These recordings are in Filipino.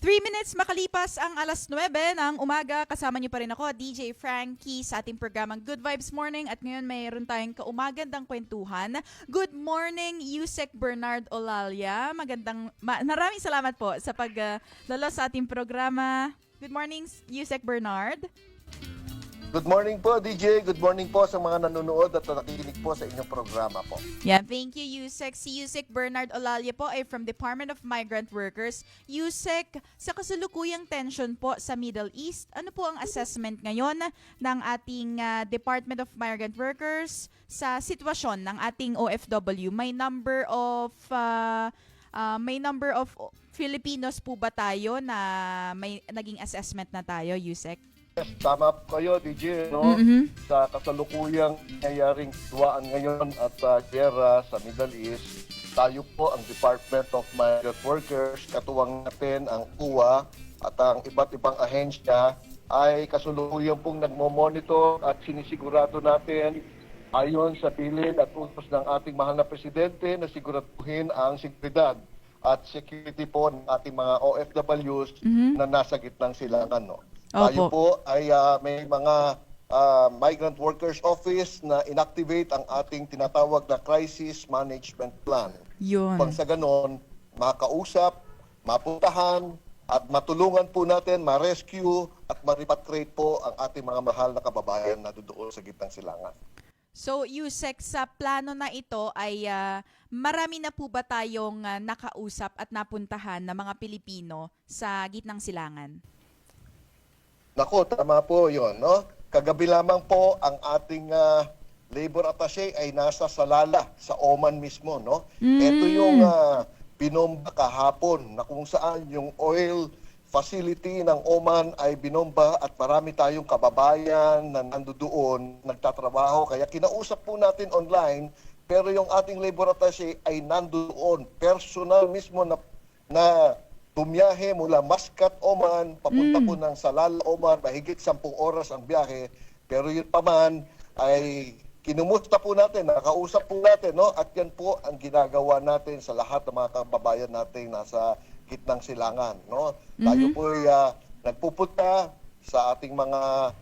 3 minutes makalipas ang alas 9 ng umaga, kasama niyo pa rin ako, DJ Frankie, sa ating programang Good Vibes Morning. At ngayon mayroon tayong kaumagandang kwentuhan. Good morning, Yusek Bernard Olalia. Maraming salamat po sa pagdalo sa ating programa. Good morning, Yusek Bernard. Good morning po, DJ. Good morning po sa mga nanonood at nakikinig po sa inyong programa po. Yeah, thank you, Yusek. Si Yusek Bernard Olalia po ay from Department of Migrant Workers. Yusek, sa kasalukuyang tension po sa Middle East, ano po ang assessment ngayon ng ating Department of Migrant Workers sa sitwasyon ng ating OFW? May number of Filipinos po ba tayo na may naging assessment na tayo, Yusek? Yes, tama po kayo, DJ, no? Sa kasalukuyang nangyayaring duwaan ngayon at giyera sa Middle East, tayo po ang Department of Migrant Workers, katuwang natin ang UWA at ang iba't ibang ahensya ay kasalukuyang pong nagmo-monitor at sinisigurado natin ayon sa bilin at utos ng ating mahal na Presidente na siguraduhin ang seguridad at security po ng ating mga OFWs na nasa gitnang silangan, no? Tayo po ay may mga Migrant Workers Office na inactivate ang ating tinatawag na Crisis Management Plan. Yun. Pang sa ganon, makausap, mapuntahan, at matulungan po natin, ma-rescue at ma-repatriate po ang ating mga mahal na kababayan na doon sa gitnang silangan. So, Yusek, sa plano na ito ay marami na po ba tayong nakausap at napuntahan na mga Pilipino sa gitnang silangan? Nako, tama po yun, no? Kagabi lamang po ang ating labor attaché ay nasa Salala, sa Oman mismo, no? Ito yung binomba kahapon na kung saan yung oil facility ng Oman ay binomba at marami tayong kababayan na nandoon, nagtatrabaho. Kaya kinausap po natin online, pero yung ating labor attaché ay nandoon, personal mismo na bumiyahe mula Muscat, Oman, papunta po ng Salala, Oman, mahigit 10 oras ang biyahe. Pero yun pa man ay kinumusta po natin, nakausap po natin, no? At yan po ang ginagawa natin sa lahat ng mga kababayan natin nasa gitnang silangan, no? Tayo po ay nagpupunta sa ating mga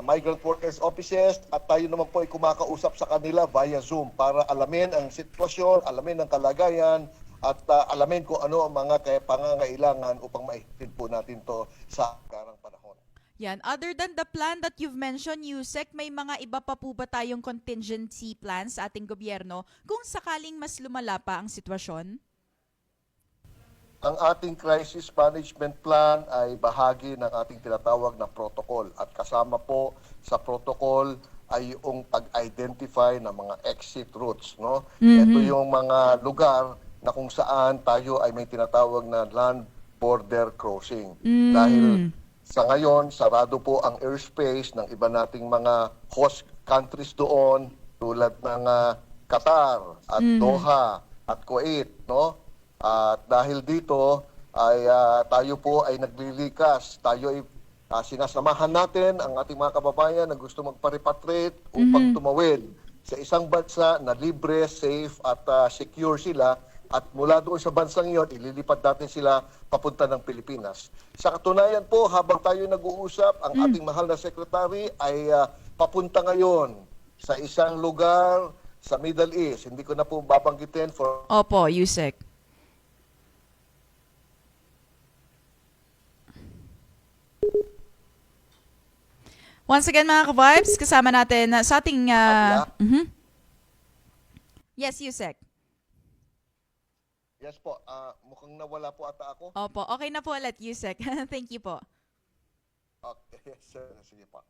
migrant workers offices at tayo naman po ay kumakausap sa kanila via Zoom para alamin ang sitwasyon, alamin ang kalagayan, at alamin kung ano ang mga pangangailangan upang maitid po natin to sa karang panahon. Yan. Other than the plan that you've mentioned, Yusek, may mga iba pa po ba tayong contingency plans sa ating gobyerno kung sakaling mas lumala pa ang sitwasyon? Ang ating crisis management plan ay bahagi ng ating tinatawag na protocol at kasama po sa protocol ay yung pag-identify ng mga exit routes, no? Ito yung mga lugar na kung saan tayo ay may tinatawag na land border crossing. Dahil sa ngayon, sarado po ang airspace ng iba nating mga host countries doon tulad ng Qatar at Doha at Kuwait, no? At dahil dito ay tayo po ay naglilikas, tayo ay sinasamahan natin ang ating mga kababayan na gusto magpa-repatriate upang tumawid sa isang bansa na libre, safe at secure sila. At mula doon sa bansang iyon, ililipat natin sila papunta ng Pilipinas. Sa katunayan po, habang tayo nag-uusap, ang ating mahal na sekretary ay papunta ngayon sa isang lugar sa Middle East. Hindi ko na po babanggitin for... Opo, Yusek. Once again, mga ka-vibes, kasama natin sa ating... Yes, Yusek. Yes po, mukhang nawala po ata ako. Opo, okay na po ulit, Yusek. Thank you po. Okay, yes sir. Sige po.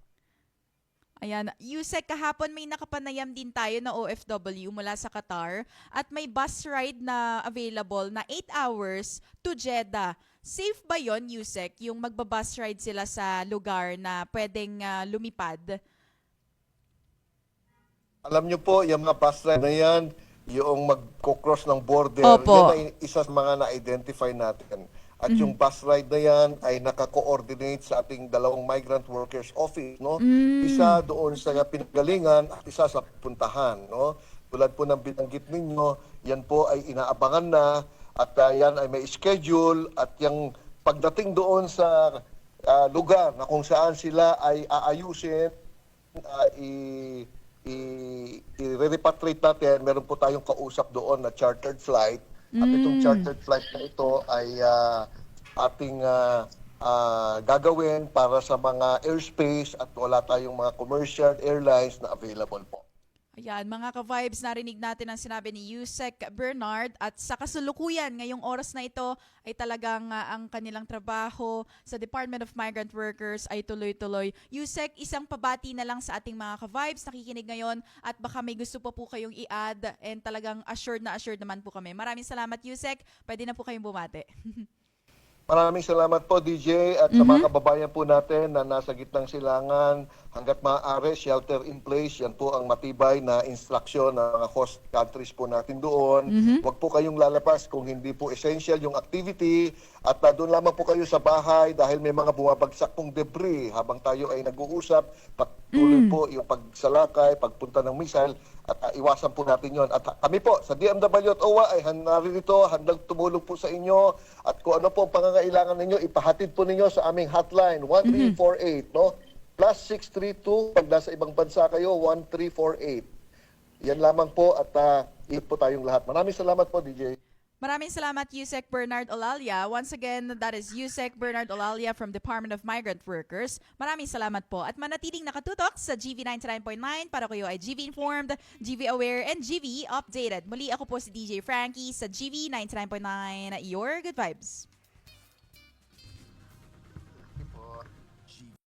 Ayan. Yusek, kahapon may nakapanayam din tayo na OFW mula sa Qatar at may bus ride na available na 8 hours to Jeddah. Safe ba yon, Yusek, yung magbabus ride sila sa lugar na pwedeng lumipad? Alam niyo po, yung mga bus ride na yan, yung magko-cross ng border, Opo. yan ay isa sa mga na-identify natin. At yung bus ride na yan ay naka-coordinate sa ating dalawang migrant workers office, no? Isa doon sa pinagalingan at isa sa puntahan, no? Tulad po ng binanggit ninyo, yan po ay inaabangan na at yan ay may schedule at yung pagdating doon sa lugar na kung saan sila ay aayusin, i-repatriate natin, meron po tayong kausap doon na chartered flight. At itong chartered flight na ito ay ating gagawin para sa mga airspace at wala tayong mga commercial airlines na available po. Ayan, mga ka-vibes, narinig natin ang sinabi ni Yusek Bernard at sa kasulukuyan ngayong oras na ito ay talagang ang kanilang trabaho sa Department of Migrant Workers ay tuloy-tuloy. Yusek, isang pabati na lang sa ating mga ka-vibes nakikinig ngayon at baka may gusto pa po kayong i-add and talagang assured naman po kami. Maraming salamat, Yusek. Pwede na po kayong bumati. Maraming salamat po, DJ, at sa mga kababayan po natin na nasa gitnang silangan, hanggat maaari, shelter in place. Yan po ang matibay na instruction ng mga host countries po natin doon. Huwag po kayong lalabas kung hindi po essential yung activity at doon lamang po kayo sa bahay dahil may mga bumabagsak pong debris habang tayo ay nag-uusap. Patuloy po yung pagsalakay, pagpunta ng missile at iwasan po natin yon. At kami po sa DMW at OWA ay narito, handang tumulong po sa inyo at kung ano po ang pangangailangan ninyo, ipahatid po ninyo sa aming hotline 1348, no? +632 pag nasa ibang bansa kayo, 1348. Yan lamang po at iit po tayong lahat. Maraming salamat po, DJ. Maraming salamat, Yusek Bernard Olalia. Once again, that is Yusek Bernard Olalia from Department of Migrant Workers. Maraming salamat po. At manatiling nakatutok sa GV 99.9 para kayo ay GV Informed, GV Aware, and GV Updated. Muli ako po si DJ Frankie sa GV 99.9, Your Good Vibes.